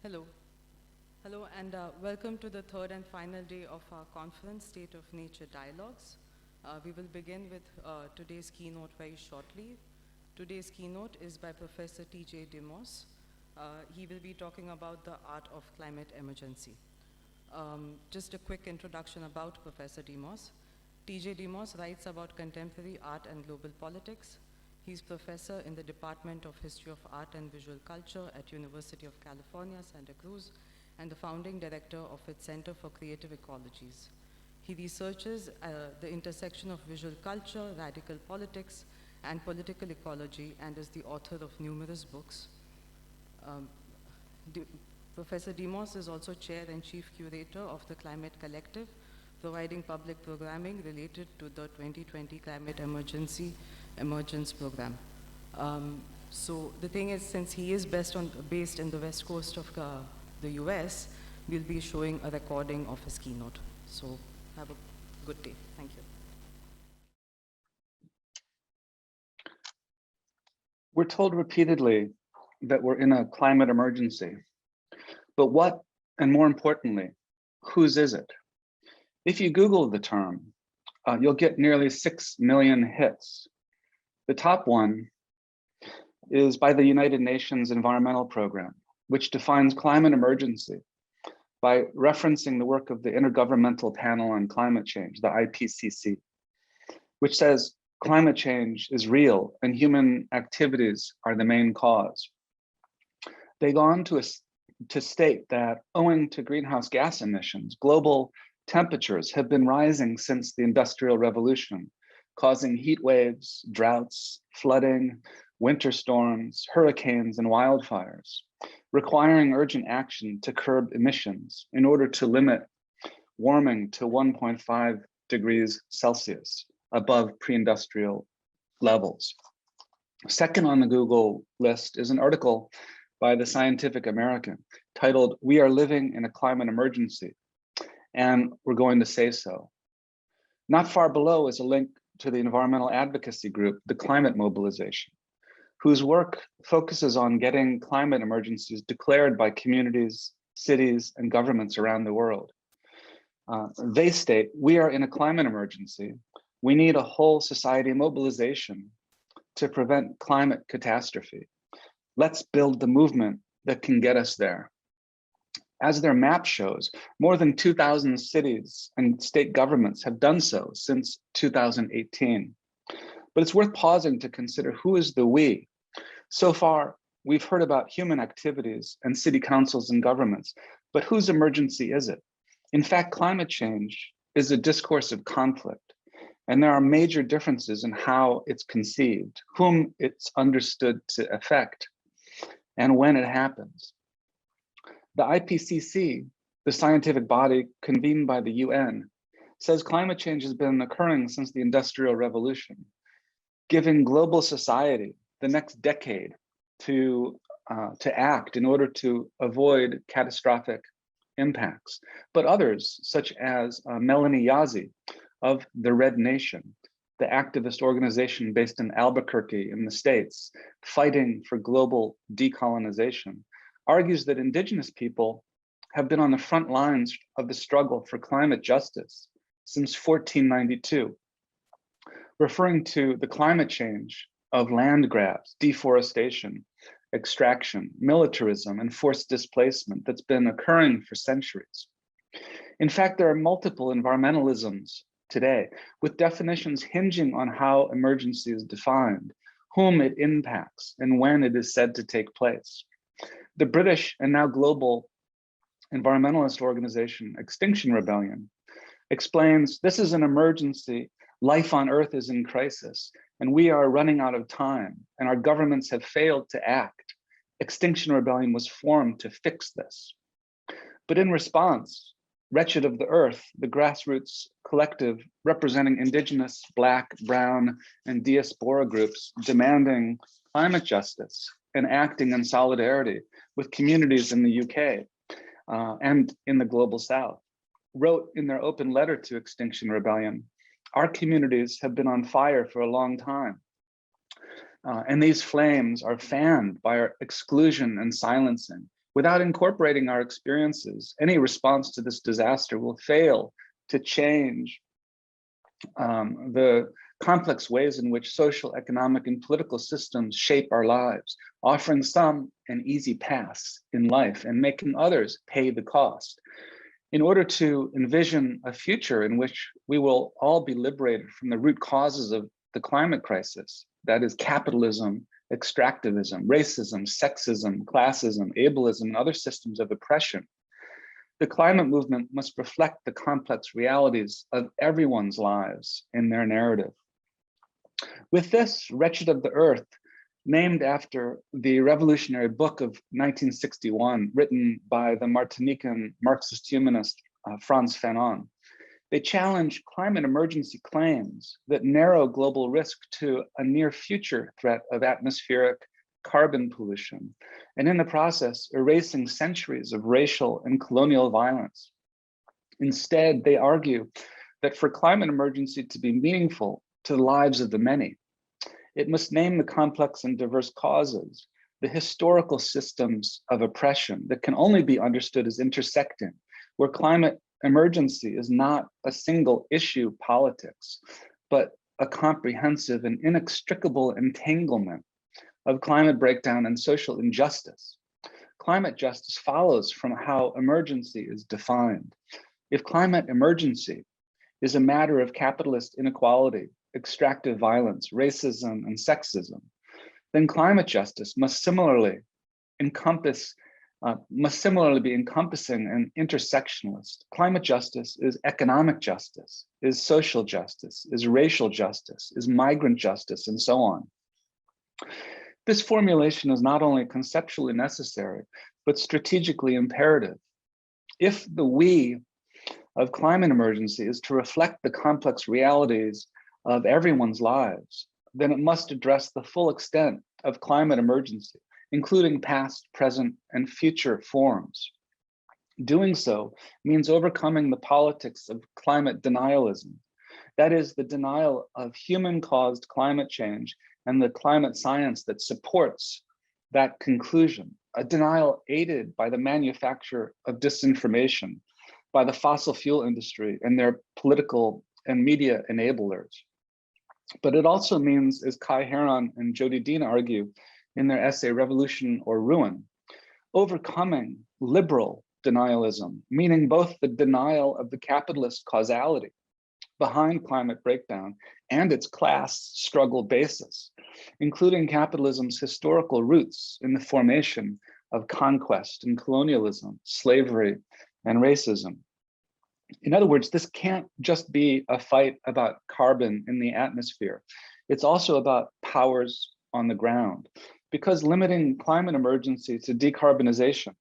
Hello. Hello, and welcome to the third and final day of our conference, State of Nature Dialogues. We will begin with today's keynote very shortly. Today's keynote is by Professor T.J. Demos. He will be talking about the art of climate emergency. Just a quick introduction about Professor Demos. T.J. Demos writes about contemporary art and global politics. He's professor in the Department of History of Art and Visual Culture at University of California, Santa Cruz, and the founding director of its Center for Creative Ecologies. He researches the intersection of visual culture, radical politics, and political ecology, and is the author of numerous books. Professor Demos is also chair and chief curator of the Climate Collective, providing public programming related to the 2020 Climate Emergence Program. So the thing is, since he is based in the west coast of the US, we'll be showing a recording of his keynote. So have a good day. Thank you. We're told repeatedly that we're in a climate emergency. But what, and more importantly, whose is it? If you Google the term, you'll get nearly 6 million hits. The top one is by the United Nations Environmental Program, which defines climate emergency by referencing the work of the Intergovernmental Panel on Climate Change, the IPCC, which says climate change is real and human activities are the main cause. They go on to state that owing to greenhouse gas emissions, global temperatures have been rising since the Industrial Revolution, causing heat waves, droughts, flooding, winter storms, hurricanes, and wildfires, requiring urgent action to curb emissions in order to limit warming to 1.5 degrees Celsius above pre-industrial levels. Second on the Google list is an article by the Scientific American titled, "We Are Living in a Climate Emergency, and We're Going to Say So." Not far below is a link to the environmental advocacy group, the Climate Mobilization, whose work focuses on getting climate emergencies declared by communities, cities, and governments around the world. They state, "We are in a climate emergency. We need a whole society mobilization to prevent climate catastrophe. Let's build the movement that can get us there." As their map shows, more than 2,000 cities and state governments have done so since 2018. But it's worth pausing to consider who is the we. So far, we've heard about human activities and city councils and governments, but whose emergency is it? In fact, climate change is a discourse of conflict, and there are major differences in how it's conceived, whom it's understood to affect, and when it happens. The IPCC, the scientific body convened by the UN, says climate change has been occurring since the Industrial Revolution, giving global society the next decade to act in order to avoid catastrophic impacts. But others, such as Melanie Yazzie of the Red Nation, the activist organization based in Albuquerque in the States, fighting for global decolonization, argues that indigenous people have been on the front lines of the struggle for climate justice since 1492, referring to the climate change of land grabs, deforestation, extraction, militarism, and forced displacement that's been occurring for centuries. In fact, there are multiple environmentalisms today, with definitions hinging on how emergency is defined, whom it impacts, and when it is said to take place. The British and now global environmentalist organization, Extinction Rebellion, explains this is an emergency, life on Earth is in crisis, and we are running out of time, and our governments have failed to act. Extinction Rebellion was formed to fix this. But in response, Wretched of the Earth, the grassroots collective representing indigenous, Black, Brown, and diaspora groups demanding climate justice and acting in solidarity with communities in the UK and in the global South, wrote in their open letter to Extinction Rebellion, "Our communities have been on fire for a long time. And these flames are fanned by our exclusion and silencing. Without incorporating our experiences, any response to this disaster will fail to change the complex ways in which social, economic, and political systems shape our lives, offering some an easy pass in life and making others pay the cost. In order to envision a future in which we will all be liberated from the root causes of the climate crisis, that is capitalism, extractivism, racism, sexism, classism, ableism, and other systems of oppression, the climate movement must reflect the complex realities of everyone's lives in their narrative. With this, Wretched of the Earth, named after the revolutionary book of 1961, written by the Martinican Marxist humanist Frantz Fanon, they challenge climate emergency claims that narrow global risk to a near future threat of atmospheric carbon pollution, and in the process, erasing centuries of racial and colonial violence. Instead, they argue that for climate emergency to be meaningful to the lives of the many, it must name the complex and diverse causes, the historical systems of oppression that can only be understood as intersecting, where climate emergency is not a single issue politics, but a comprehensive and inextricable entanglement of climate breakdown and social injustice. Climate justice follows from how emergency is defined. If climate emergency is a matter of capitalist inequality, extractive violence, racism, and sexism, then climate justice must similarly be encompassing and intersectionalist. Climate justice is economic justice, is social justice, is racial justice, is migrant justice, and so on. This formulation is not only conceptually necessary, but strategically imperative. If the we of climate emergency is to reflect the complex realities of everyone's lives, then it must address the full extent of climate emergency, including past, present, and future forms. Doing so means overcoming the politics of climate denialism. That is, the denial of human-caused climate change and the climate science that supports that conclusion, a denial aided by the manufacture of disinformation, by the fossil fuel industry and their political and media enablers. But it also means, as Kai Heron and Jody Dean argue in their essay, Revolution or Ruin, overcoming liberal denialism, meaning both the denial of the capitalist causality behind climate breakdown and its class struggle basis, including capitalism's historical roots in the formation of conquest and colonialism, slavery, and racism. In other words, this can't just be a fight about carbon in the atmosphere. It's also about powers on the ground, because limiting climate emergency to decarbonization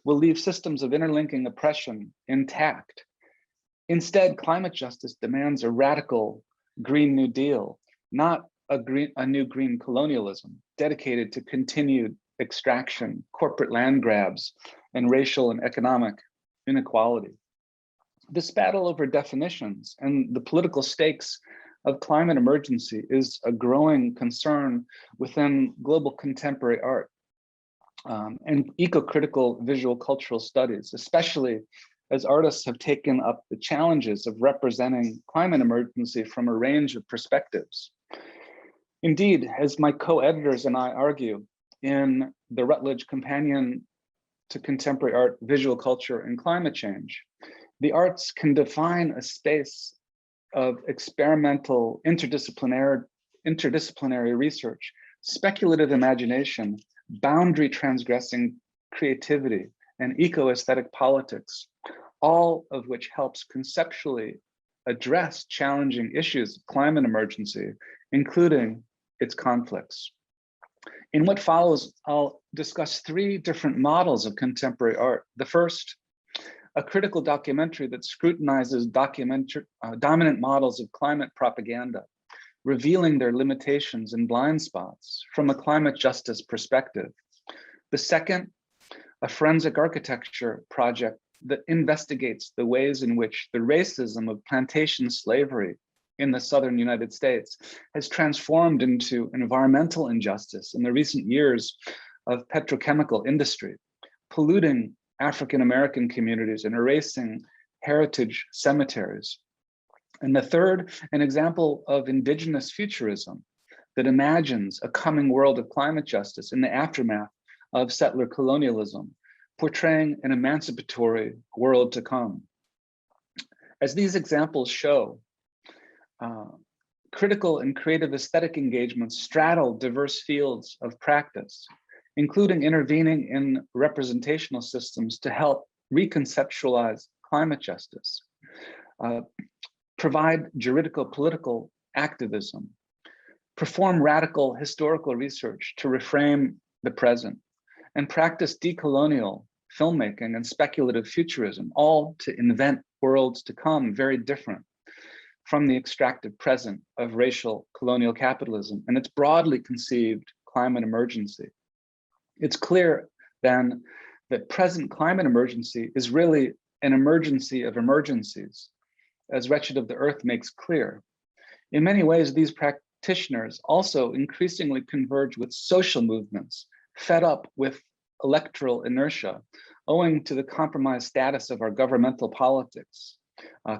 will leave systems of interlinking oppression intact. Instead, climate justice demands a radical Green New Deal, not a new green colonialism dedicated to continued extraction, corporate land grabs, and racial and economic inequality. This battle over definitions and the political stakes of climate emergency is a growing concern within global contemporary art and eco-critical visual cultural studies, especially as artists have taken up the challenges of representing climate emergency from a range of perspectives. Indeed, as my co-editors and I argue in the Routledge Companion to Contemporary Art, Visual Culture, and Climate Change, the arts can define a space of experimental interdisciplinary research, speculative imagination, boundary transgressing creativity, and eco-aesthetic politics, all of which helps conceptually address challenging issues of climate emergency, including its conflicts. In what follows, I'll discuss three different models of contemporary art. The first, a critical documentary that scrutinizes dominant models of climate propaganda, revealing their limitations and blind spots from a climate justice perspective. The second, a forensic architecture project that investigates the ways in which the racism of plantation slavery in the southern United States has transformed into environmental injustice in the recent years of petrochemical industry, polluting African-American communities and erasing heritage cemeteries. And the third, an example of indigenous futurism that imagines a coming world of climate justice in the aftermath of settler colonialism, portraying an emancipatory world to come. As these examples show, critical and creative aesthetic engagements straddle diverse fields of practice, including intervening in representational systems to help reconceptualize climate justice, provide juridico-political activism, perform radical historical research to reframe the present, and practice decolonial filmmaking and speculative futurism, all to invent worlds to come very different from the extractive present of racial colonial capitalism and its broadly conceived climate emergency. It's clear then that present climate emergency is really an emergency of emergencies, as Wretched of the Earth makes clear. In many ways, these practitioners also increasingly converge with social movements fed up with electoral inertia, owing to the compromised status of our governmental politics,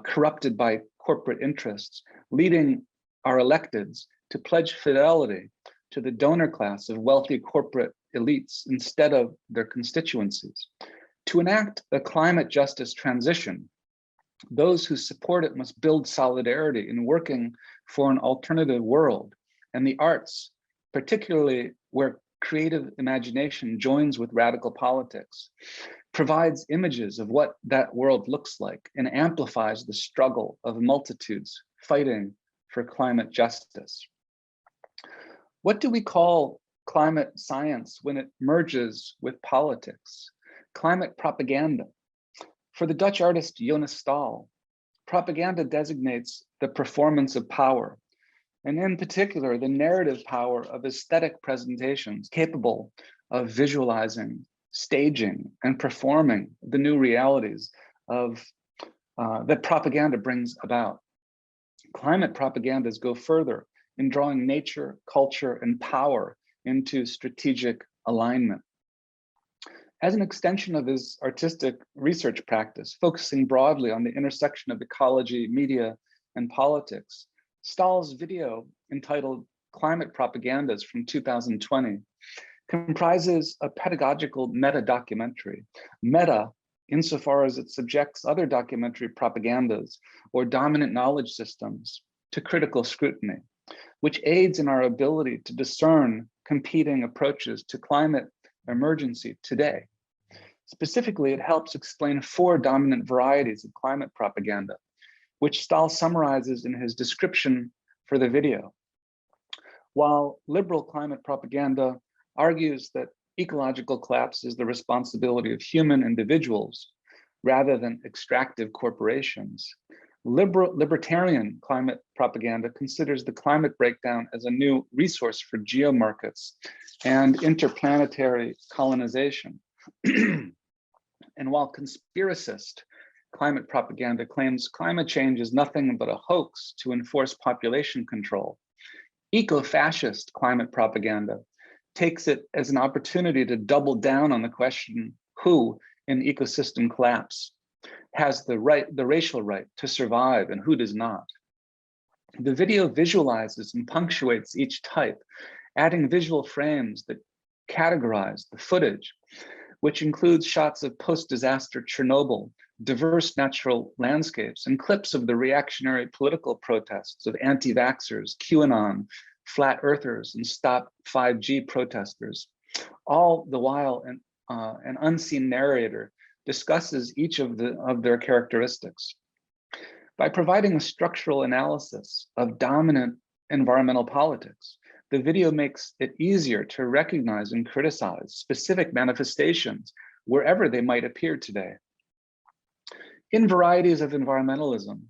corrupted by corporate interests, leading our electeds to pledge fidelity to the donor class of wealthy corporate elites instead of their constituencies. To enact a climate justice transition, those who support it must build solidarity in working for an alternative world, and the arts, particularly where creative imagination joins with radical politics, provides images of what that world looks like and amplifies the struggle of multitudes fighting for climate justice. What do we call climate science when it merges with politics? Climate propaganda. For the Dutch artist Jonas Staal, propaganda designates the performance of power, and in particular, the narrative power of aesthetic presentations capable of visualizing, staging, and performing the new realities of that propaganda brings about. Climate propagandas go further in drawing nature, culture, and power into strategic alignment. As an extension of his artistic research practice, focusing broadly on the intersection of ecology, media, and politics, Stahl's video entitled Climate Propagandas from 2020 comprises a pedagogical meta-documentary. Meta, insofar as it subjects other documentary propagandas or dominant knowledge systems to critical scrutiny, which aids in our ability to discern competing approaches to climate emergency today. Specifically, it helps explain 4 dominant varieties of climate propaganda, which Stahl summarizes in his description for the video. While liberal climate propaganda argues that ecological collapse is the responsibility of human individuals rather than extractive corporations, libertarian climate propaganda considers the climate breakdown as a new resource for geomarkets and interplanetary colonization. And while conspiracist climate propaganda claims climate change is nothing but a hoax to enforce population control, eco-fascist climate propaganda takes it as an opportunity to double down on the question who in ecosystem collapse has the racial right to survive and who does not. The video visualizes and punctuates each type, adding visual frames that categorize the footage, which includes shots of post-disaster Chernobyl, diverse natural landscapes, and clips of the reactionary political protests of anti-vaxxers, QAnon, flat earthers, and Stop 5G protesters. All the while, an unseen narrator discusses each of their characteristics. By providing a structural analysis of dominant environmental politics, the video makes it easier to recognize and criticize specific manifestations wherever they might appear today. In Varieties of Environmentalism,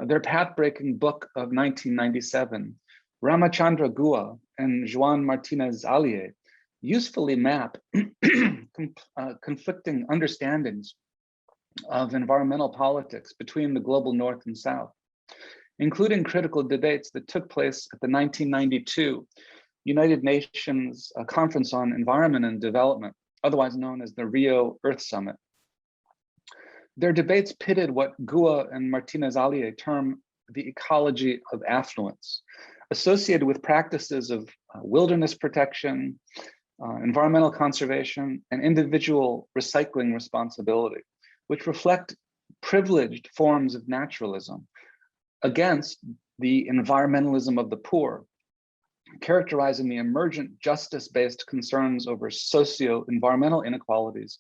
their path-breaking book of 1997, Ramachandra Gua and Joan Martinez Allier usefully map conflicting understandings of environmental politics between the global North and South, including critical debates that took place at the 1992 United Nations Conference on Environment and Development, otherwise known as the Rio Earth Summit. Their debates pitted what Goethe and Martinez-Allier term the ecology of affluence, associated with practices of wilderness protection, environmental conservation, and individual recycling responsibility, which reflect privileged forms of naturalism against the environmentalism of the poor, characterizing the emergent justice-based concerns over socio-environmental inequalities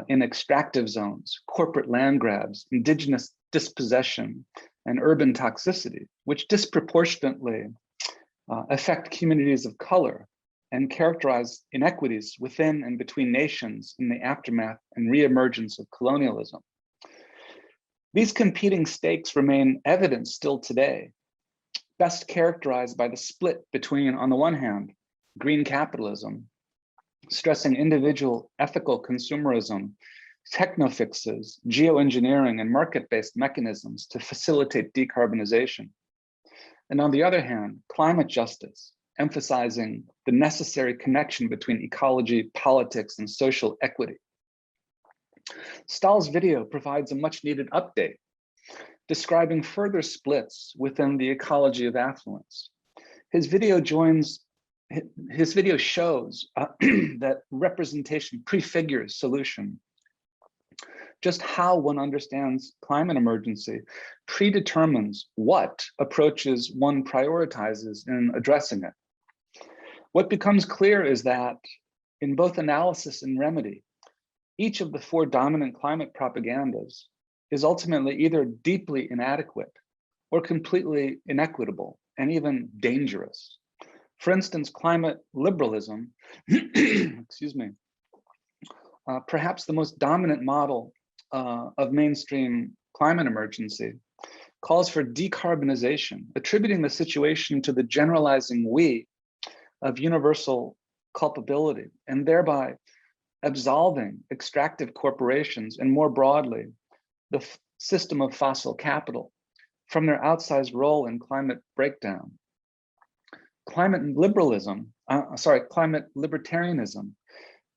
in extractive zones, corporate land grabs, indigenous dispossession, and urban toxicity, which disproportionately affect communities of color and characterize inequities within and between nations in the aftermath and reemergence of colonialism. These competing stakes remain evident still today, best characterized by the split between, on the one hand, green capitalism, stressing individual ethical consumerism, technofixes, geoengineering, and market-based mechanisms to facilitate decarbonization. And on the other hand, climate justice, emphasizing the necessary connection between ecology, politics, and social equity. Stahl's video provides a much-needed update, describing further splits within the ecology of affluence. His video shows that representation prefigures solution. Just how one understands climate emergency predetermines what approaches one prioritizes in addressing it. What becomes clear is that in both analysis and remedy, each of the four dominant climate propagandas is ultimately either deeply inadequate or completely inequitable and even dangerous. For instance, climate liberalism, excuse me, perhaps the most dominant model of mainstream climate emergency, calls for decarbonization, attributing the situation to the generalizing we of universal culpability, and thereby absolving extractive corporations and more broadly, the system of fossil capital from their outsized role in climate breakdown. Climate libertarianism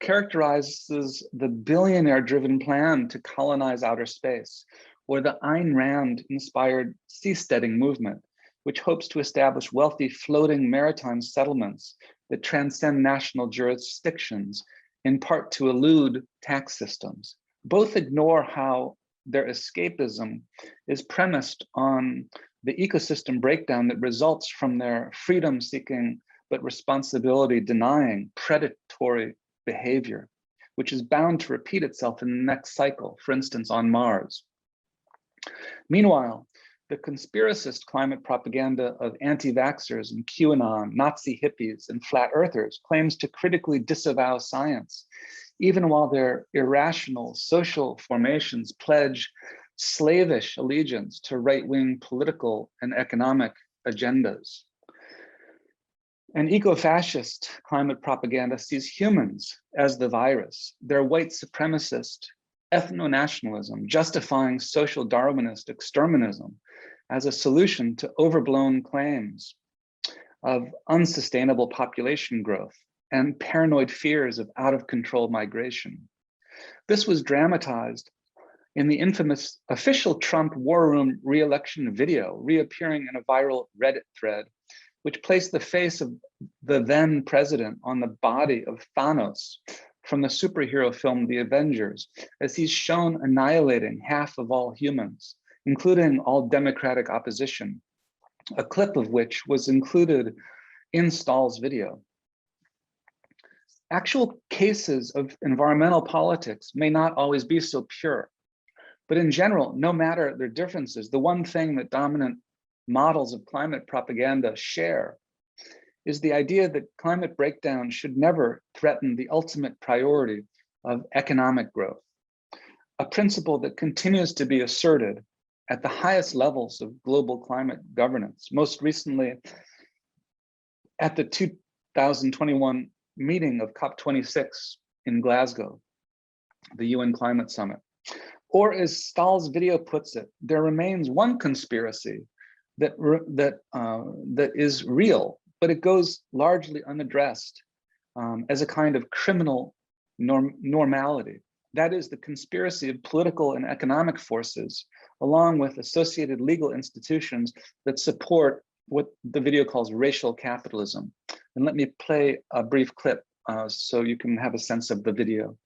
characterizes the billionaire-driven plan to colonize outer space, or the Ayn Rand-inspired seasteading movement, which hopes to establish wealthy floating maritime settlements that transcend national jurisdictions, in part to elude tax systems. Both ignore how their escapism is premised on the ecosystem breakdown that results from their freedom-seeking but responsibility-denying predatory behavior, which is bound to repeat itself in the next cycle, for instance, on Mars. Meanwhile, the conspiracist climate propaganda of anti-vaxxers and QAnon, Nazi hippies, and flat earthers claims to critically disavow science, even while their irrational social formations pledge slavish allegiance to right-wing political and economic agendas. And eco-fascist climate propaganda sees humans as the virus, their white supremacist ethno-nationalism justifying social Darwinist exterminism as a solution to overblown claims of unsustainable population growth and paranoid fears of out-of-control migration. This was dramatized in the infamous official Trump War Room re-election video, reappearing in a viral Reddit thread, which placed the face of the then president on the body of Thanos from the superhero film The Avengers, as he's shown annihilating half of all humans, including all democratic opposition, a clip of which was included in Stahl's video. Actual cases of environmental politics may not always be so pure, but in general, no matter their differences, the one thing that dominant models of climate propaganda share is the idea that climate breakdown should never threaten the ultimate priority of economic growth, a principle that continues to be asserted at the highest levels of global climate governance, most recently at the 2021 meeting of COP26 in Glasgow, the UN Climate Summit. Or as Stahl's video puts it, there remains one conspiracy that is real, but it goes largely unaddressed as a kind of criminal normality. That is the conspiracy of political and economic forces, along with associated legal institutions that support what the video calls racial capitalism. And let me play a brief clip so you can have a sense of the video.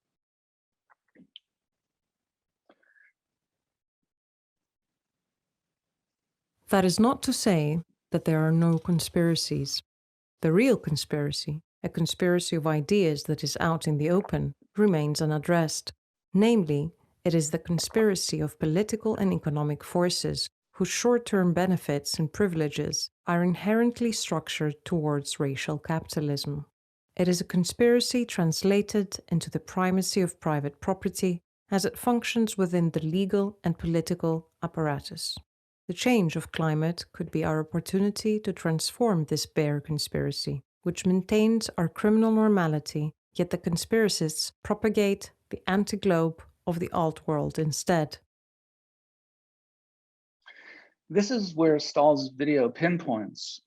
That is not to say that there are no conspiracies. The real conspiracy, a conspiracy of ideas that is out in the open, remains unaddressed. Namely, it is the conspiracy of political and economic forces whose short-term benefits and privileges are inherently structured towards racial capitalism. It is a conspiracy translated into the primacy of private property as it functions within the legal and political apparatus. The change of climate could be our opportunity to transform this bare conspiracy, which maintains our criminal normality, yet the conspiracists propagate the anti-globe of the alt-world instead. This is where Stahl's video pinpoints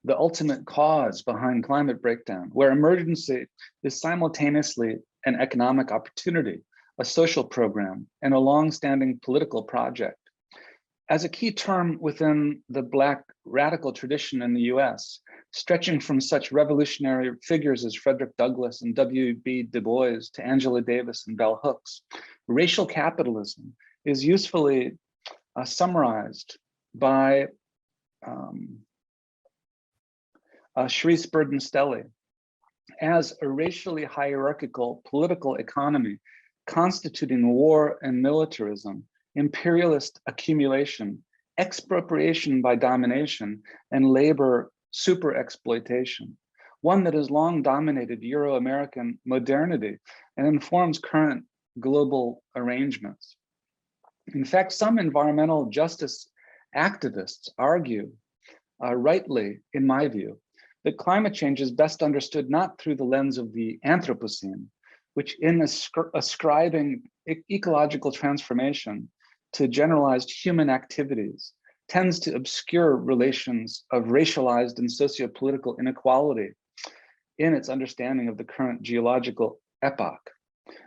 the ultimate cause behind climate breakdown, where emergency is simultaneously an economic opportunity, a social program, and a long-standing political project. As a key term within the Black radical tradition in the US, stretching from such revolutionary figures as Frederick Douglass and W.B. Du Bois to Angela Davis and Bell Hooks, racial capitalism is usefully summarized by Sharice Burden-Stelly as a racially hierarchical political economy constituting war and militarism, imperialist accumulation, expropriation by domination, and labor super exploitation, one that has long dominated Euro-American modernity and informs current global arrangements. In fact, some environmental justice activists argue, rightly in my view, that climate change is best understood not through the lens of the Anthropocene, which in ascribing ecological transformation to generalized human activities tends to obscure relations of racialized and socio-political inequality in its understanding of the current geological epoch.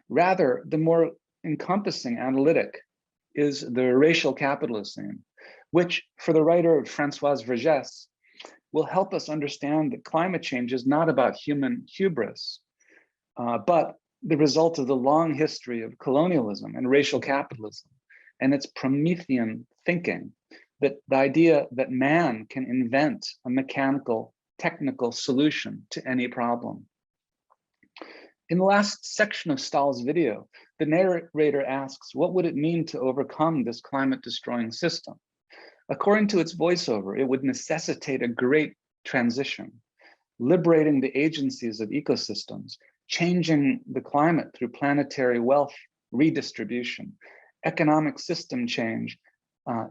Rather, the more encompassing analytic is the racial Capitalism, which for the writer Françoise Vergès will help us understand that climate change is not about human hubris, but the result of the long history of colonialism and racial capitalism and its Promethean thinking, that the idea that man can invent a mechanical, technical solution to any problem. In the last section of Stahl's video, the narrator asks, what would it mean to overcome this climate-destroying system? According to its voiceover, it would necessitate a great transition, liberating the agencies of ecosystems, changing the climate through planetary wealth redistribution, economic system change,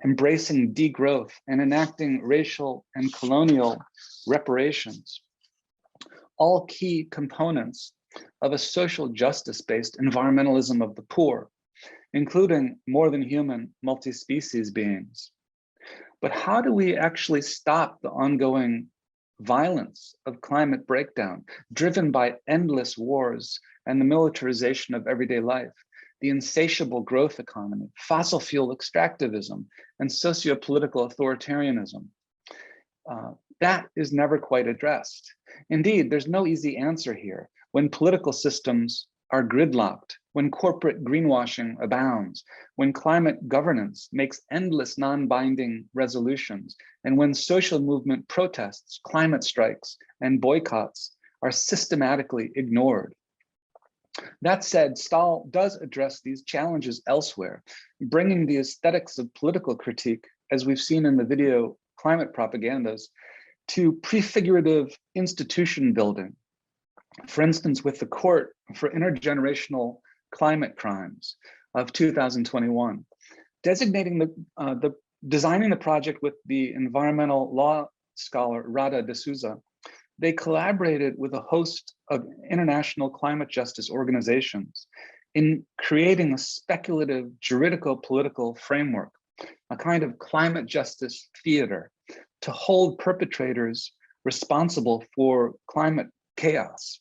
embracing degrowth, and enacting racial and colonial reparations, all key components of a social justice-based environmentalism of the poor, including more than human multi-species beings. But how do we actually stop the ongoing violence of climate breakdown, driven by endless wars and the militarization of everyday life, the insatiable growth economy, fossil fuel extractivism, and socio-political authoritarianism? That is never quite addressed. Indeed, there's no easy answer here when political systems are gridlocked, when corporate greenwashing abounds, when climate governance makes endless non-binding resolutions, and when social movement protests, climate strikes, and boycotts are systematically ignored. That said, Stahl does address these challenges elsewhere, bringing the aesthetics of political critique, as we've seen in the video Climate Propagandas, to prefigurative institution building. For instance, with the Court for Intergenerational Climate Crimes of 2021, designing the project with the environmental law scholar Rada de Souza. They collaborated with a host of international climate justice organizations in creating a speculative juridico-political framework, a kind of climate justice theater to hold perpetrators responsible for climate chaos.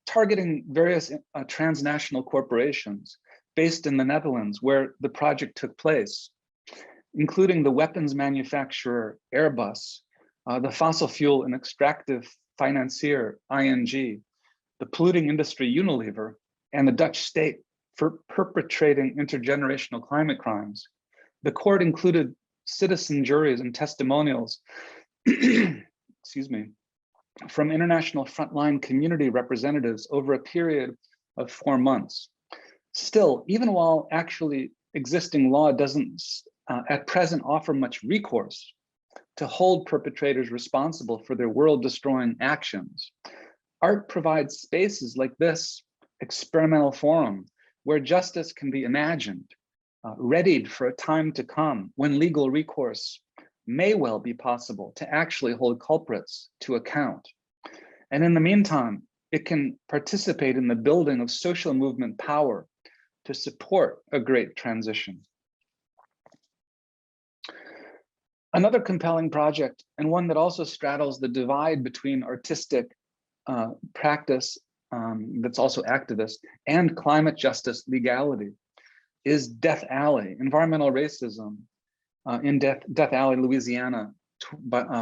targeting various transnational corporations based in the Netherlands where the project took place, including the weapons manufacturer Airbus, the fossil fuel and extractive financier ING, the polluting industry Unilever, and the Dutch state for perpetrating intergenerational climate crimes. The court included citizen juries and testimonials, excuse me, from international frontline community representatives over a period of 4 months. Still, even while actually existing law doesn't at present offer much recourse to hold perpetrators responsible for their world-destroying actions, art provides spaces like this experimental forum where justice can be imagined, readied for a time to come when legal recourse may well be possible to actually hold culprits to account. And in the meantime, it can participate in the building of social movement power to support a great transition. Another compelling project, and one that also straddles the divide between artistic practice that's also activist and climate justice legality, is Death Alley, Environmental Racism in Death Alley, Louisiana,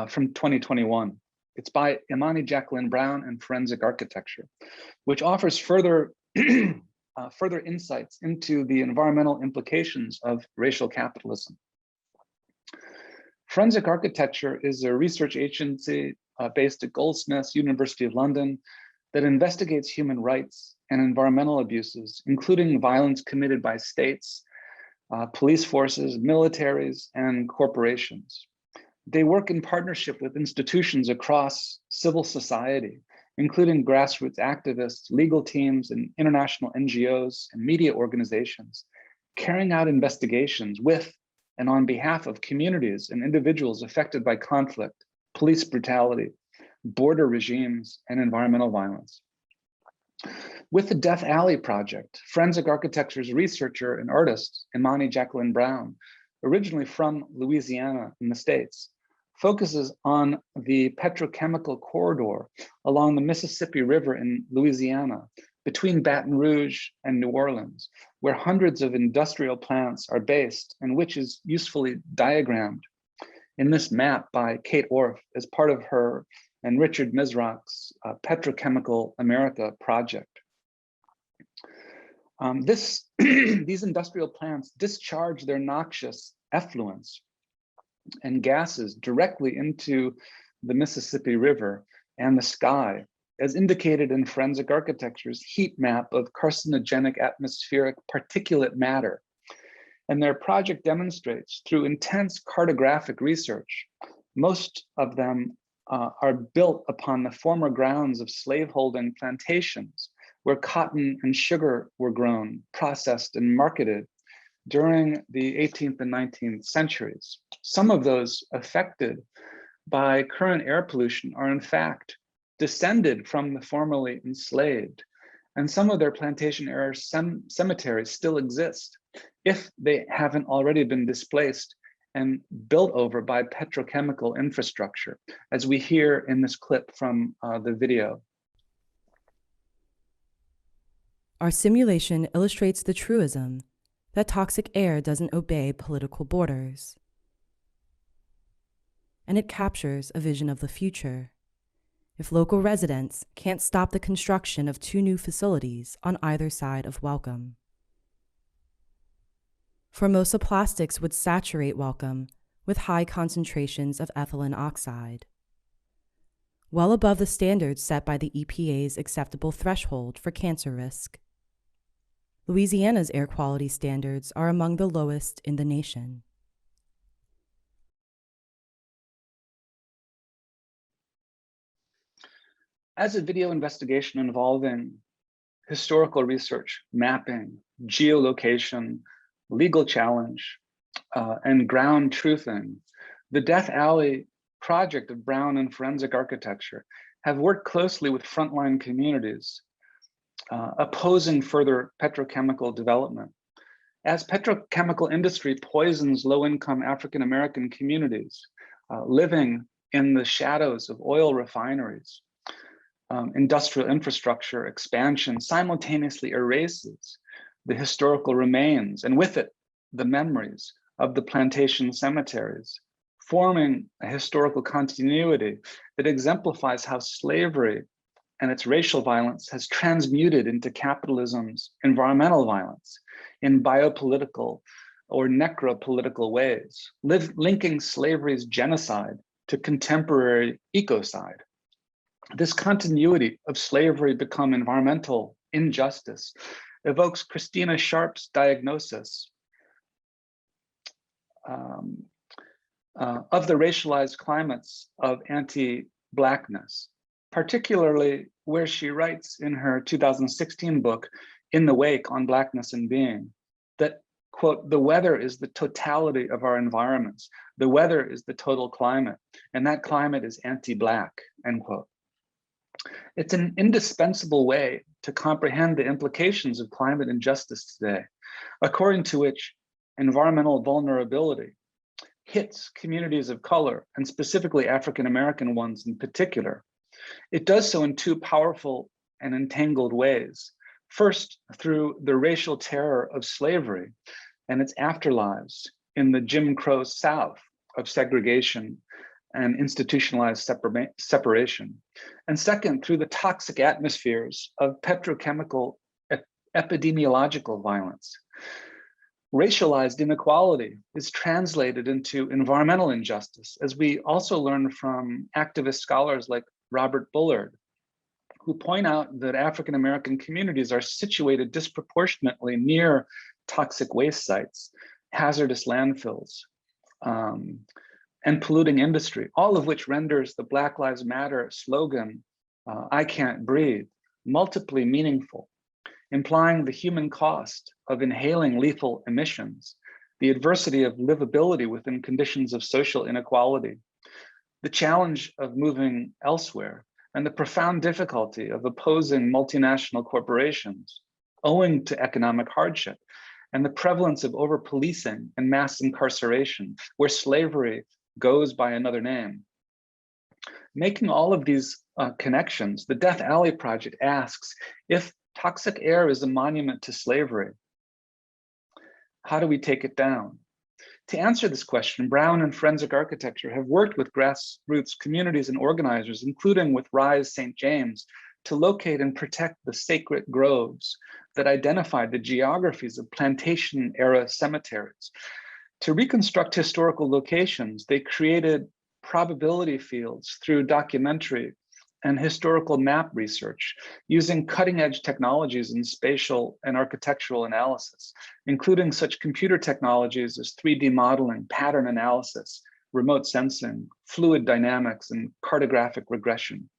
from 2021. It's by Imani Jacqueline Brown and Forensic Architecture, which offers further insights into the environmental implications of racial capitalism. Forensic Architecture is a research agency based at Goldsmiths, University of London, that investigates human rights and environmental abuses, including violence committed by states, police forces, militaries, and corporations. They work in partnership with institutions across civil society, including grassroots activists, legal teams, and international NGOs and media organizations, carrying out investigations with and on behalf of communities and individuals affected by conflict, police brutality, border regimes, and environmental violence. With the Death Alley project, Forensic Architecture's researcher and artist, Imani Jacqueline Brown, originally from Louisiana in the States, focuses on the petrochemical corridor along the Mississippi River in Louisiana, between Baton Rouge and New Orleans, where hundreds of industrial plants are based, and which is usefully diagrammed in this map by Kate Orff as part of her and Richard Misrach's Petrochemical America project. These industrial plants discharge their noxious effluents and gases directly into the Mississippi River and the sky, as indicated in Forensic Architecture's heat map of carcinogenic atmospheric particulate matter. And their project demonstrates through intense cartographic research, most of them are built upon the former grounds of slaveholding plantations where cotton and sugar were grown, processed, and marketed during the 18th and 19th centuries. Some of those affected by current air pollution are in fact descended from the formerly enslaved, and some of their plantation era cemeteries still exist if they haven't already been displaced and built over by petrochemical infrastructure, as we hear in this clip from the video. Our simulation illustrates the truism that toxic air doesn't obey political borders. And it captures a vision of the future. If local residents can't stop the construction of 2 new facilities on either side of Welcome. Formosa Plastics would saturate Welcome with high concentrations of ethylene oxide, well above the standards set by the EPA's acceptable threshold for cancer risk. Louisiana's air quality standards are among the lowest in the nation. As a video investigation involving historical research, mapping, geolocation, legal challenge, and ground truthing, the Death Alley project of Brown and Forensic Architecture have worked closely with frontline communities, opposing further petrochemical development. As petrochemical industry poisons low-income African-American communities living in the shadows of oil refineries, industrial infrastructure expansion simultaneously erases the historical remains, and with it, the memories of the plantation cemeteries, forming a historical continuity that exemplifies how slavery and its racial violence has transmuted into capitalism's environmental violence in biopolitical or necropolitical ways, linking slavery's genocide to contemporary ecocide. This continuity of slavery become environmental injustice evokes Christina Sharp's diagnosis of the racialized climates of anti-Blackness, particularly where she writes in her 2016 book, In the Wake on Blackness and Being, that, quote, the weather is the totality of our environments. The weather is the total climate, and that climate is anti-Black, end quote. It's an indispensable way to comprehend the implications of climate injustice today, according to which environmental vulnerability hits communities of color, and specifically African-American ones in particular. It does so in two powerful and entangled ways. First, through the racial terror of slavery and its afterlives in the Jim Crow South of segregation and institutionalized separation. And second, through the toxic atmospheres of petrochemical epidemiological violence. Racialized inequality is translated into environmental injustice, as we also learn from activist scholars like Robert Bullard, who point out that African-American communities are situated disproportionately near toxic waste sites, hazardous landfills, and polluting industry, all of which renders the Black Lives Matter slogan, I can't breathe, multiply meaningful, implying the human cost of inhaling lethal emissions, the adversity of livability within conditions of social inequality, the challenge of moving elsewhere, and the profound difficulty of opposing multinational corporations owing to economic hardship, and the prevalence of over-policing and mass incarceration, where slavery goes by another name. Making all of these connections, the Death Alley Project asks, if toxic air is a monument to slavery, how do we take it down? To answer this question, Brown and Forensic Architecture have worked with grassroots communities and organizers, including with Rise St. James, to locate and protect the sacred groves that identified the geographies of plantation-era cemeteries. To reconstruct historical locations, they created probability fields through documentary and historical map research using cutting-edge technologies in spatial and architectural analysis, including such computer technologies as 3D modeling, pattern analysis, remote sensing, fluid dynamics, and cartographic regression.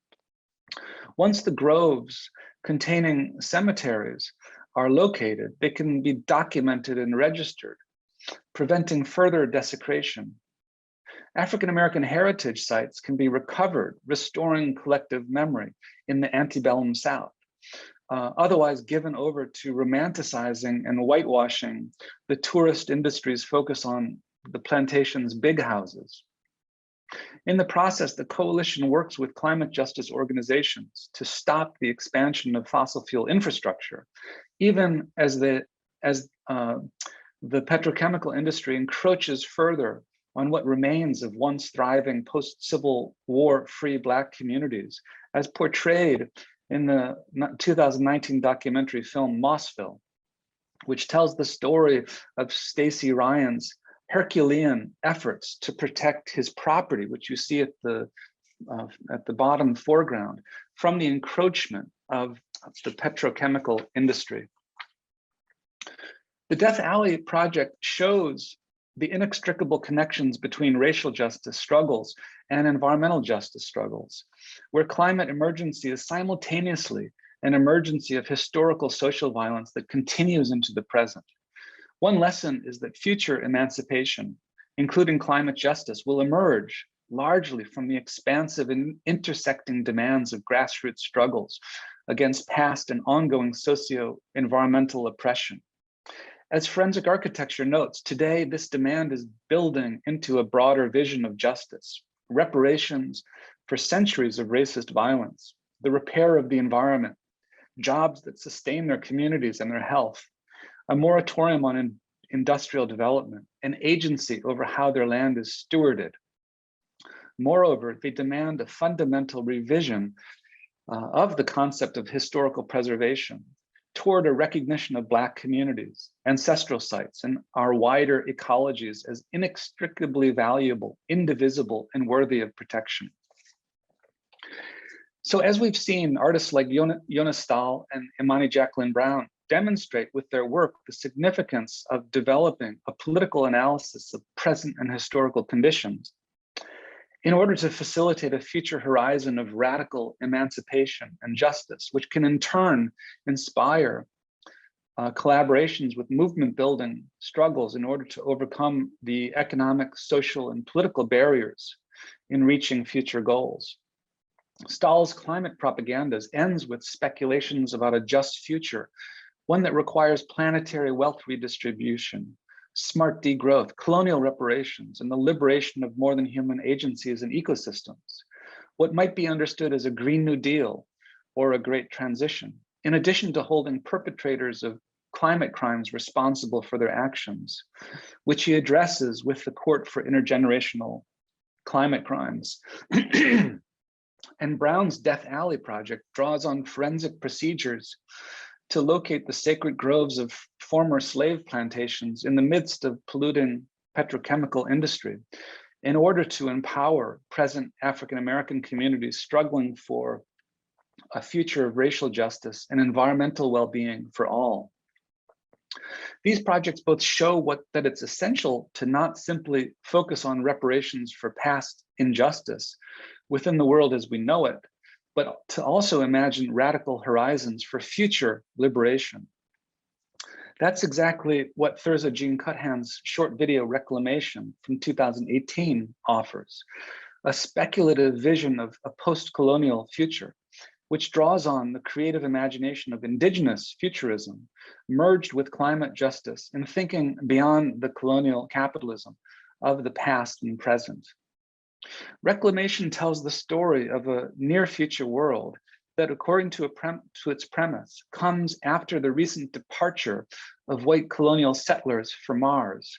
Once the groves containing cemeteries are located, they can be documented and registered, preventing further desecration. African-American heritage sites can be recovered, restoring collective memory in the antebellum South, otherwise given over to romanticizing and whitewashing the tourist industry's focus on the plantation's big houses. In the process, the coalition works with climate justice organizations to stop the expansion of fossil fuel infrastructure, even as the petrochemical industry encroaches further on what remains of once thriving post-Civil War free Black communities, as portrayed in the 2019 documentary film Mossville, which tells the story of Stacey Ryan's Herculean efforts to protect his property, which you see at the bottom foreground, from the encroachment of the petrochemical industry. The Death Alley Project shows the inextricable connections between racial justice struggles and environmental justice struggles, where climate emergency is simultaneously an emergency of historical social violence that continues into the present. One lesson is that future emancipation, including climate justice, will emerge largely from the expansive and intersecting demands of grassroots struggles against past and ongoing socio-environmental oppression. As Forensic Architecture notes, today this demand is building into a broader vision of justice, reparations for centuries of racist violence, the repair of the environment, jobs that sustain their communities and their health, a moratorium on industrial development, and agency over how their land is stewarded. Moreover, they demand a fundamental revision of the concept of historical preservation toward a recognition of Black communities, ancestral sites, and our wider ecologies as inextricably valuable, indivisible, and worthy of protection. So as we've seen, artists like Jonas Stahl and Imani Jacqueline Brown demonstrate with their work the significance of developing a political analysis of present and historical conditions in order to facilitate a future horizon of radical emancipation and justice, which can in turn inspire collaborations with movement building struggles in order to overcome the economic, social, and political barriers in reaching future goals. Stahl's climate propagandas ends with speculations about a just future, one that requires planetary wealth redistribution, smart degrowth, colonial reparations, and the liberation of more than human agencies and ecosystems, what might be understood as a Green New Deal or a Great Transition, in addition to holding perpetrators of climate crimes responsible for their actions, which he addresses with the Court for Intergenerational Climate Crimes. And Brown's Death Alley project draws on forensic procedures to locate the sacred groves of former slave plantations in the midst of polluting petrochemical industry in order to empower present African-American communities struggling for a future of racial justice and environmental well-being for all. These projects both show that it's essential to not simply focus on reparations for past injustice within the world as we know it, but to also imagine radical horizons for future liberation. That's exactly what Thurza Jean Cuthand's short video Reclamation from 2018 offers, a speculative vision of a post-colonial future, which draws on the creative imagination of indigenous futurism, merged with climate justice and thinking beyond the colonial capitalism of the past and present. Reclamation tells the story of a near future world that, according to its premise, comes after the recent departure of white colonial settlers for Mars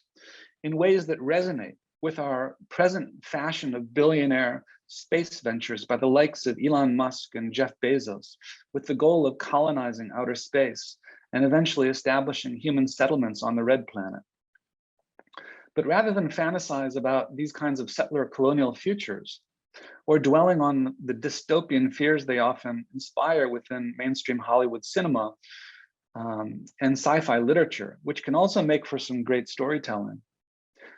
in ways that resonate with our present fashion of billionaire space ventures by the likes of Elon Musk and Jeff Bezos, with the goal of colonizing outer space and eventually establishing human settlements on the red planet. But rather than fantasize about these kinds of settler colonial futures, or dwelling on the dystopian fears they often inspire within mainstream Hollywood cinema and sci-fi literature, which can also make for some great storytelling,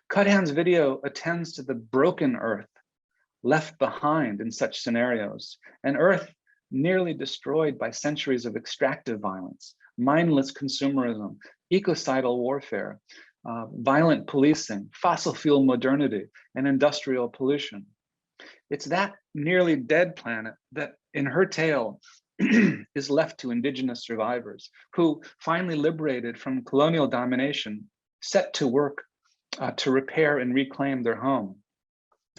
Cuthand's video attends to the broken earth left behind in such scenarios, an earth nearly destroyed by centuries of extractive violence, mindless consumerism, ecocidal warfare, violent policing, fossil fuel modernity, and industrial pollution. It's that nearly dead planet that, in her tale, is left to indigenous survivors who, finally liberated from colonial domination, set to work to repair and reclaim their home.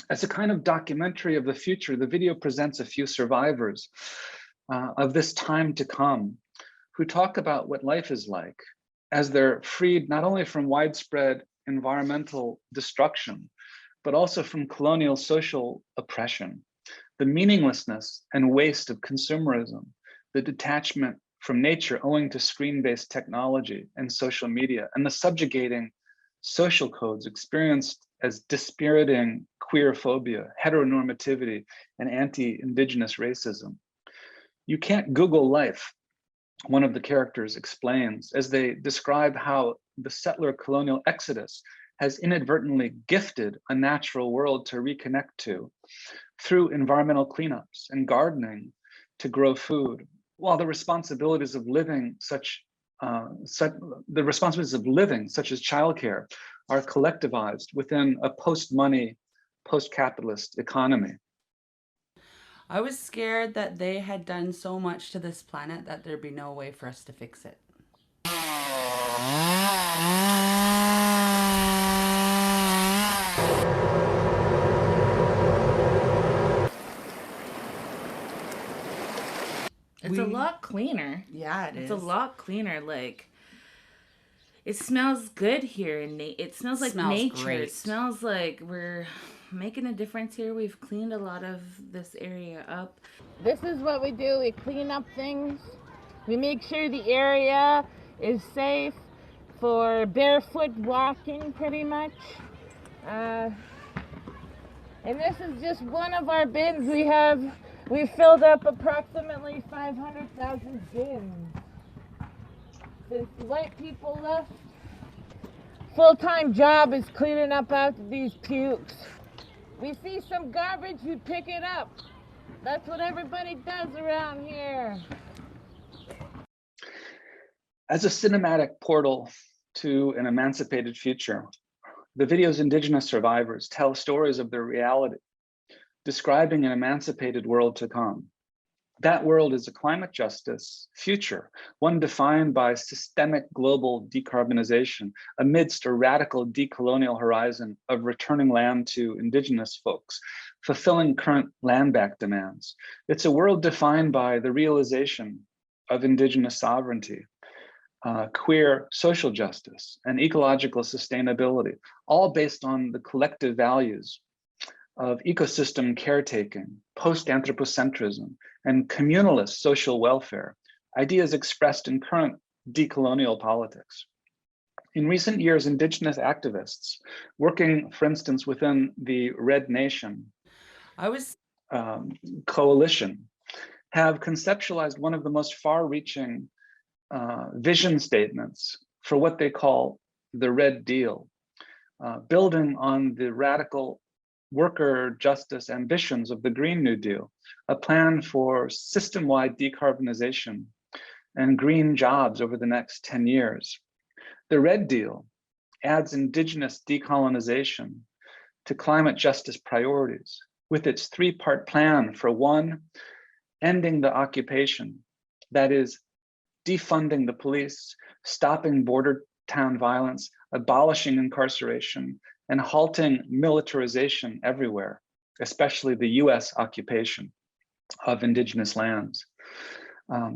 As a kind of documentary of the future, the video presents a few survivors of this time to come who talk about what life is like as they're freed not only from widespread environmental destruction, but also from colonial social oppression, the meaninglessness and waste of consumerism, the detachment from nature owing to screen-based technology and social media, and the subjugating social codes experienced as dispiriting queerphobia, heteronormativity, and anti-indigenous racism. You can't Google life, one of the characters explains, as they describe how the settler colonial exodus has inadvertently gifted a natural world to reconnect to through environmental cleanups and gardening to grow food, while the responsibilities of living such as childcare are collectivized within a post-money, post-capitalist economy. I was scared that they had done so much to this planet that there'd be no way for us to fix it. It's a lot cleaner. Yeah, it is. It's a lot cleaner. Like, it smells good here, and it smells like nature. Great. It smells like we're making a difference here. We've cleaned a lot of this area up. This is what we do. We clean up things. We make sure the area is safe for barefoot walking, pretty much. And this is just one of our bins. We filled up approximately 500,000 bins since the white people left. Full-time job is cleaning up after these pukes. We see some garbage, we pick it up. That's what everybody does around here. As a cinematic portal to an emancipated future, the video's Indigenous survivors tell stories of their reality, describing an emancipated world to come. That world is a climate justice future, one defined by systemic global decarbonization amidst a radical decolonial horizon of returning land to Indigenous folks, fulfilling current land back demands. It's a world defined by the realization of Indigenous sovereignty, queer social justice, and ecological sustainability, all based on the collective values of ecosystem caretaking, post-anthropocentrism, and communalist social welfare, ideas expressed in current decolonial politics. In recent years, Indigenous activists working, for instance, within the Red Nation coalition have conceptualized one of the most far-reaching vision statements for what they call the Red Deal, building on the radical worker justice ambitions of the Green New Deal, a plan for system-wide decarbonization and green jobs over the next 10 years. The Red Deal adds Indigenous decolonization to climate justice priorities with its three-part plan for one, ending the occupation, that is, defunding the police, stopping border town violence, abolishing incarceration, and halting militarization everywhere, especially the US occupation of Indigenous lands.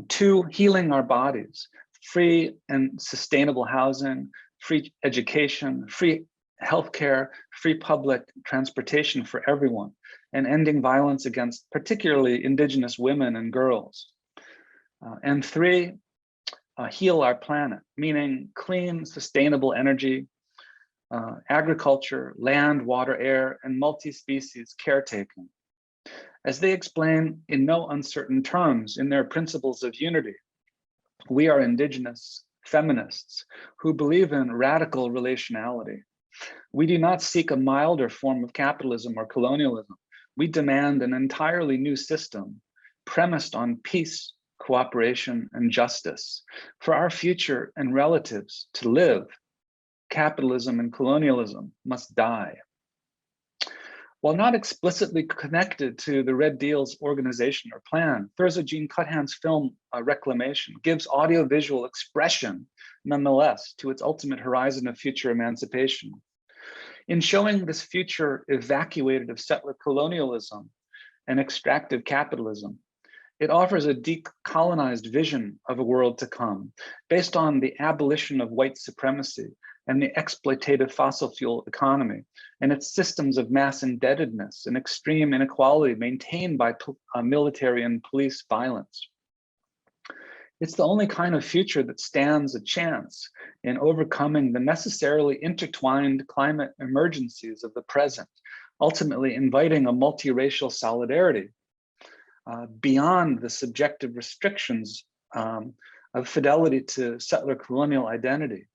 Two, healing our bodies, free and sustainable housing, free education, free healthcare, free public transportation for everyone, and ending violence against particularly Indigenous women and girls. And three, heal our planet, meaning clean, sustainable energy, agriculture, land, water, air, and multi-species caretaking. As they explain in no uncertain terms in their principles of unity, we are Indigenous feminists who believe in radical relationality. We do not seek a milder form of capitalism or colonialism. We demand an entirely new system premised on peace, cooperation, and justice for our future and relatives to live. Capitalism and colonialism must die. While not explicitly connected to the Red Deal's organization or plan, Thurza Jean Cuthand's film Reclamation gives audiovisual expression, nonetheless, to its ultimate horizon of future emancipation. In showing this future evacuated of settler colonialism and extractive capitalism, it offers a decolonized vision of a world to come, based on the abolition of white supremacy and the exploitative fossil fuel economy and its systems of mass indebtedness and extreme inequality maintained by military and police violence. It's the only kind of future that stands a chance in overcoming the necessarily intertwined climate emergencies of the present, ultimately inviting a multiracial solidarity beyond the subjective restrictions of fidelity to settler colonial identity.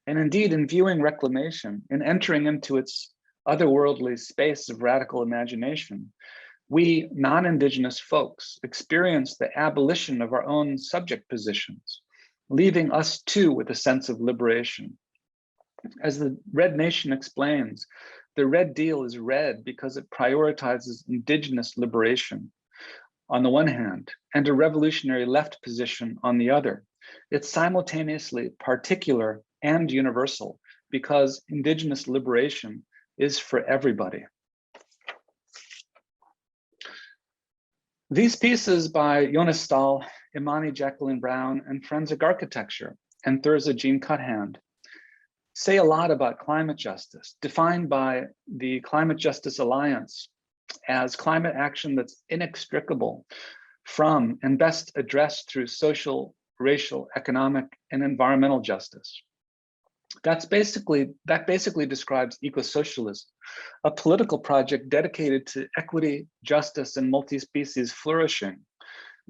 And indeed, in viewing Reclamation, in entering into its otherworldly space of radical imagination, we non-Indigenous folks experience the abolition of our own subject positions, leaving us too with a sense of liberation. As the Red Nation explains, the Red Deal is red because it prioritizes Indigenous liberation on the one hand, and a revolutionary left position on the other. It's simultaneously particular and universal because Indigenous liberation is for everybody. These pieces by Jonas Stahl Imani Jacqueline Brown, and Forensic Architecture, and Thurza Jean Cuthand, say a lot about climate justice, defined by the Climate Justice Alliance as climate action that's inextricable from and best addressed through social, racial, economic, and environmental justice. That basically describes eco-socialism, a political project dedicated to equity, justice, and multi-species flourishing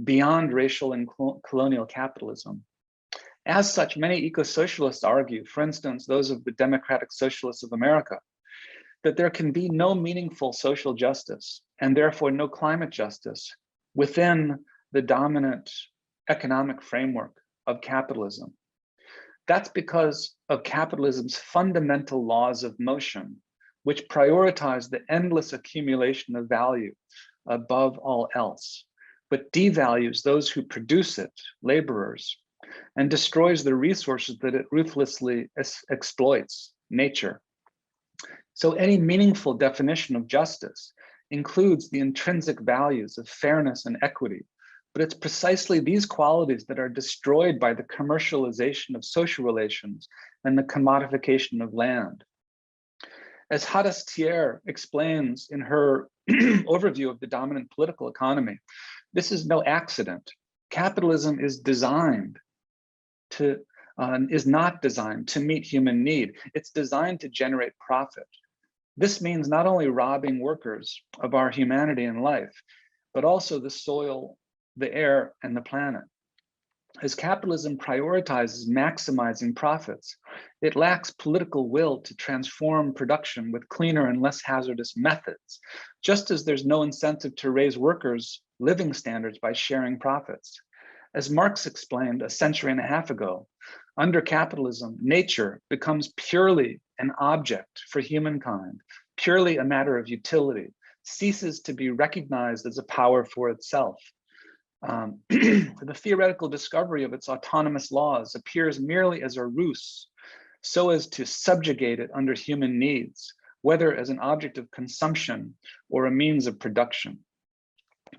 beyond racial and colonial capitalism. As such, many eco-socialists argue, for instance, those of the Democratic Socialists of America, that there can be no meaningful social justice and therefore no climate justice within the dominant economic framework of capitalism. That's because of capitalism's fundamental laws of motion, which prioritize the endless accumulation of value above all else, but devalues those who produce it, laborers, and destroys the resources that it ruthlessly exploits, nature. So any meaningful definition of justice includes the intrinsic values of fairness and equity, but it's precisely these qualities that are destroyed by the commercialization of social relations and the commodification of land. As Hadas Thier explains in her overview of the dominant political economy, this is no accident. Capitalism is not designed to meet human need. It's designed to generate profit. This means not only robbing workers of our humanity and life, but also the soil, the air, and the planet. As capitalism prioritizes maximizing profits, it lacks political will to transform production with cleaner and less hazardous methods, just as there's no incentive to raise workers' living standards by sharing profits. As Marx explained a century and a half ago, under capitalism, nature becomes purely an object for humankind, purely a matter of utility, ceases to be recognized as a power for itself. The theoretical discovery of its autonomous laws appears merely as a ruse, so as to subjugate it under human needs, whether as an object of consumption or a means of production.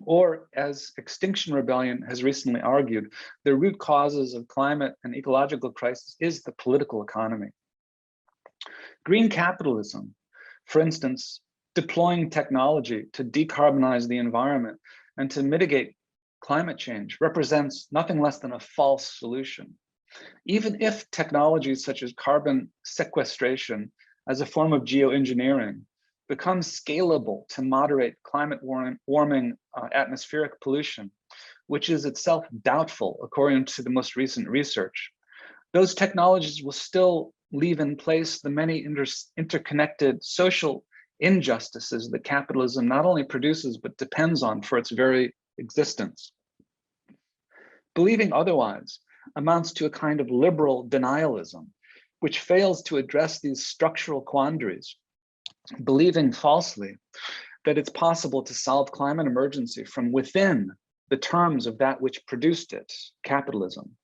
Or, as Extinction Rebellion has recently argued, the root causes of climate and ecological crisis is the political economy. Green capitalism, for instance, deploying technology to decarbonize the environment and to mitigate climate change, represents nothing less than a false solution. Even if technologies such as carbon sequestration as a form of geoengineering becomes scalable to moderate climate warming atmospheric pollution, which is itself doubtful according to the most recent research, those technologies will still leave in place the many interconnected social injustices that capitalism not only produces, but depends on for its very existence. Believing otherwise amounts to a kind of liberal denialism, which fails to address these structural quandaries, believing falsely that it's possible to solve climate emergency from within the terms of that which produced it, capitalism.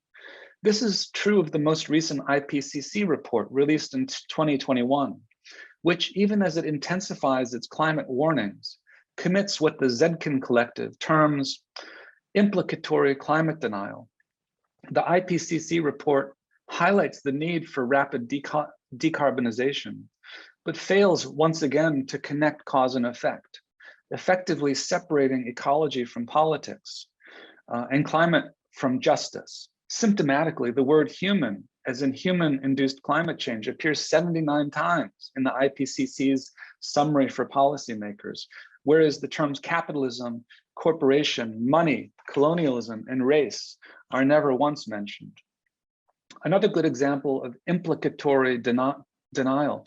This is true of the most recent IPCC report released in 2021, which, even as it intensifies its climate warnings, commits what the Zedkin Collective terms implicatory climate denial. The IPCC report highlights the need for rapid decarbonization, but fails once again to connect cause and effect, effectively separating ecology from politics and climate from justice. Symptomatically, the word human, as in human-induced climate change, appears 79 times in the IPCC's summary for policymakers, whereas the terms capitalism, corporation, money, colonialism, and race are never once mentioned. Another good example of implicatory denial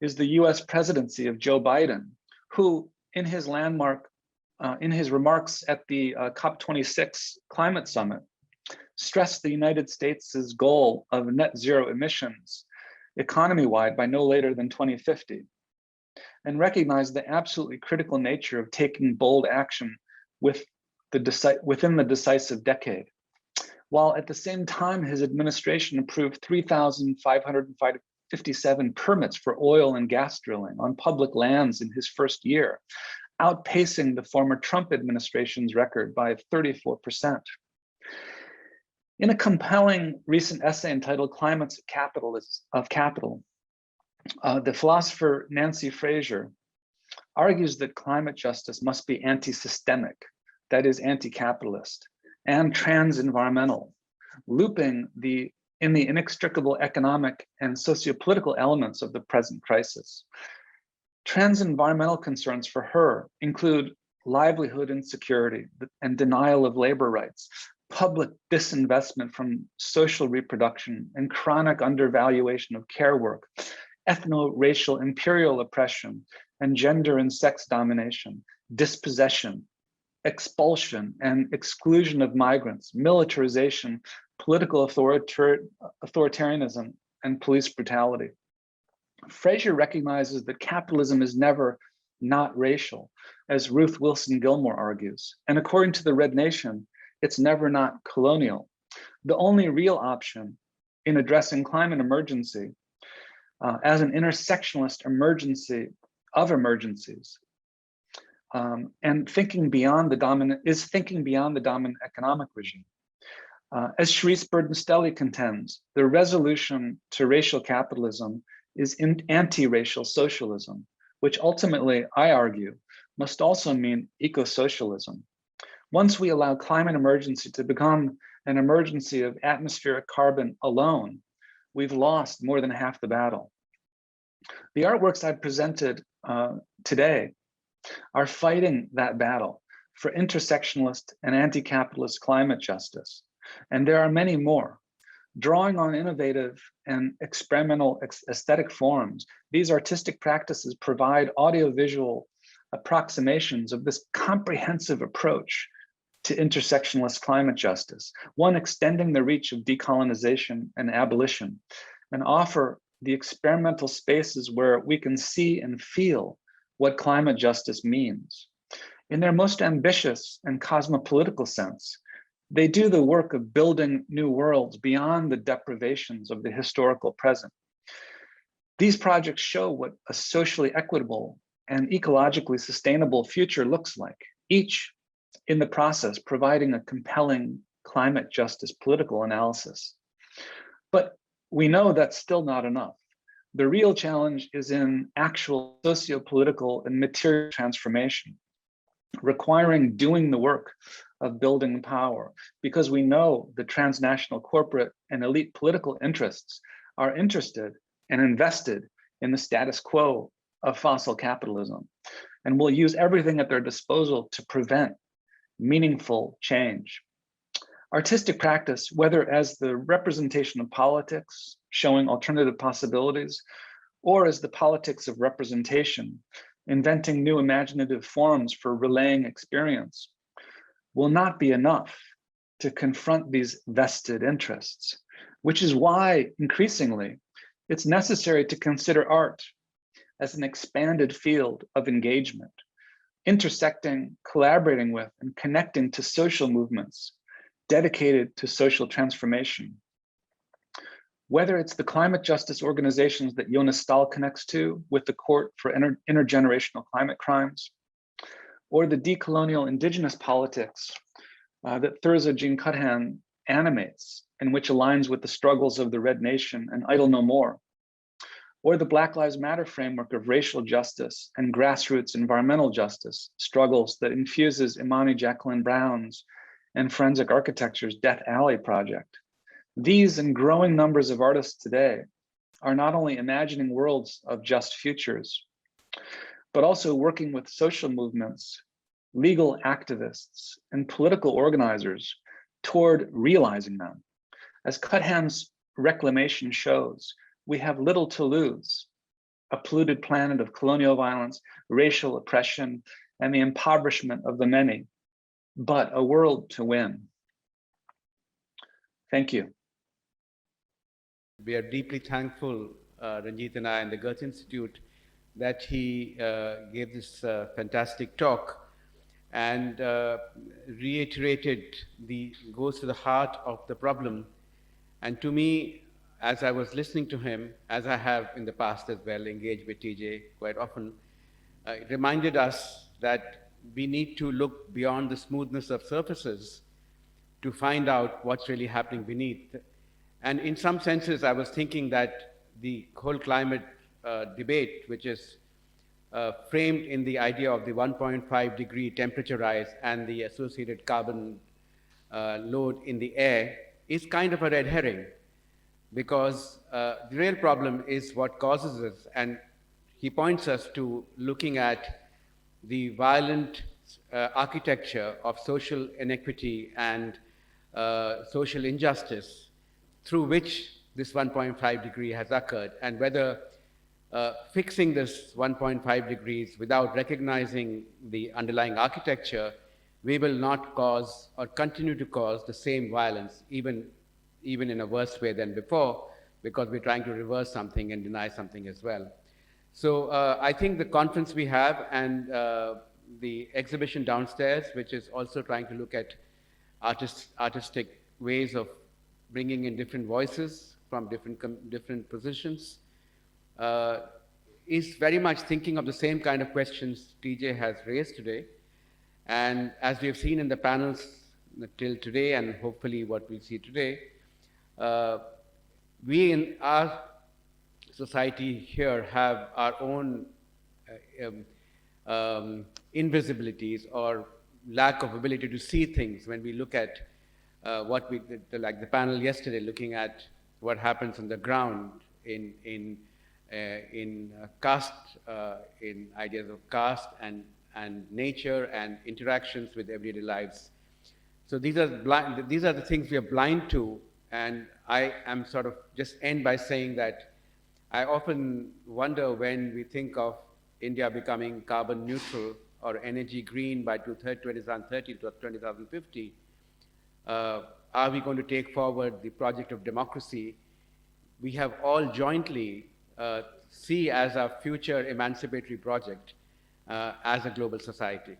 is the US presidency of Joe Biden, who in his remarks at the COP26 climate summit, stressed the United States' goal of net zero emissions economy-wide by no later than 2050, and recognized the absolutely critical nature of taking bold action within the decisive decade, while at the same time his administration approved 3,557 permits for oil and gas drilling on public lands in his first year, outpacing the former Trump administration's record by 34%. In a compelling recent essay entitled Climates of Capital, the philosopher Nancy Fraser argues that climate justice must be anti-systemic, that is anti-capitalist, and trans-environmental, looping in the inextricable economic and socio-political elements of the present crisis. Trans-environmental concerns for her include livelihood insecurity and denial of labor rights, public disinvestment from social reproduction and chronic undervaluation of care work, ethno-racial imperial oppression, and gender and sex domination, dispossession, expulsion and exclusion of migrants, militarization, political authoritarianism, and police brutality. Fraser recognizes that capitalism is never not racial, as Ruth Wilson Gilmore argues. And according to the Red Nation, it's never not colonial. The only real option in addressing climate emergency as an intersectionalist emergency of emergencies and thinking beyond the dominant economic regime. As Sharice Burden-Stelly contends, the resolution to racial capitalism is anti-racial socialism, which ultimately, I argue, must also mean eco-socialism. Once we allow climate emergency to become an emergency of atmospheric carbon alone, we've lost more than half the battle. The artworks I presented today are fighting that battle for intersectionalist and anti-capitalist climate justice. And there are many more. Drawing on innovative and experimental aesthetic forms, these artistic practices provide audiovisual approximations of this comprehensive approach to intersectionalist climate justice, one extending the reach of decolonization and abolition, and offer the experimental spaces where we can see and feel what climate justice means. In their most ambitious and cosmopolitical sense, they do the work of building new worlds beyond the deprivations of the historical present. These projects show what a socially equitable and ecologically sustainable future looks like, each in the process providing a compelling climate justice political analysis. But we know that's still not enough. The real challenge is in actual socio-political and material transformation, requiring doing the work of building power, because we know the transnational corporate and elite political interests are interested and invested in the status quo of fossil capitalism, and will use everything at their disposal to prevent meaningful change. Artistic practice, whether as the representation of politics, showing alternative possibilities, or as the politics of representation, inventing new imaginative forms for relaying experience, will not be enough to confront these vested interests, which is why increasingly it's necessary to consider art as an expanded field of engagement, intersecting, collaborating with, and connecting to social movements dedicated to social transformation. Whether it's the climate justice organizations that Jonas Stahl connects to with the Court for Intergenerational Climate Crimes, or the decolonial indigenous politics that Thurza Jean Cuthan animates, and which aligns with the struggles of the Red Nation and Idle No More, or the Black Lives Matter framework of racial justice and grassroots environmental justice struggles that infuses Imani Jacqueline Brown's and Forensic Architecture's Death Alley project. These and growing numbers of artists today are not only imagining worlds of just futures, but also working with social movements, legal activists, and political organizers toward realizing them. As Cuthan's reclamation shows, we have little to lose: a polluted planet of colonial violence, racial oppression, and the impoverishment of the many, but a world to win. Thank you. We are deeply thankful, Ranjit and I, and the Goethe-Institut, that he gave this fantastic talk and reiterated goes to the heart of the problem. And to me, as I was listening to him, as I have in the past as well, engaged with TJ quite often, it reminded us that we need to look beyond the smoothness of surfaces to find out what's really happening beneath. And in some senses, I was thinking that the whole climate debate, which is framed in the idea of the 1.5 degree temperature rise and the associated carbon load in the air, is kind of a red herring, because the real problem is what causes it. And he points us to looking at the violent architecture of social inequity and social injustice through which this 1.5 degree has occurred, and whether fixing this 1.5 degrees without recognizing the underlying architecture, we will not cause or continue to cause the same violence, even in a worse way than before, because we're trying to reverse something and deny something as well. So I think the conference we have and the exhibition downstairs, which is also trying to look at artistic ways of bringing in different voices from different positions, is very much thinking of the same kind of questions TJ has raised today. And as we have seen in the panels till today, and hopefully what we'll see today, we in our society here have our own invisibilities or lack of ability to see things when we look at what we did, like the panel yesterday, looking at what happens on the ground in caste, in ideas of caste and nature and interactions with everyday lives. So these are the things we are blind to, and I am sort of just end by saying that I often wonder, when we think of India becoming carbon neutral or energy green by 2030 to 2050, are we going to take forward the project of democracy we have all jointly see as our future emancipatory project as a global society?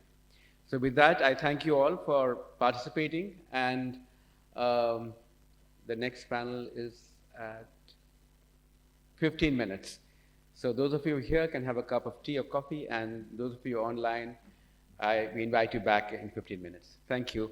So with that, I thank you all for participating, and the next panel is at 15 minutes. So those of you here can have a cup of tea or coffee, and those of you online, we invite you back in 15 minutes. Thank you.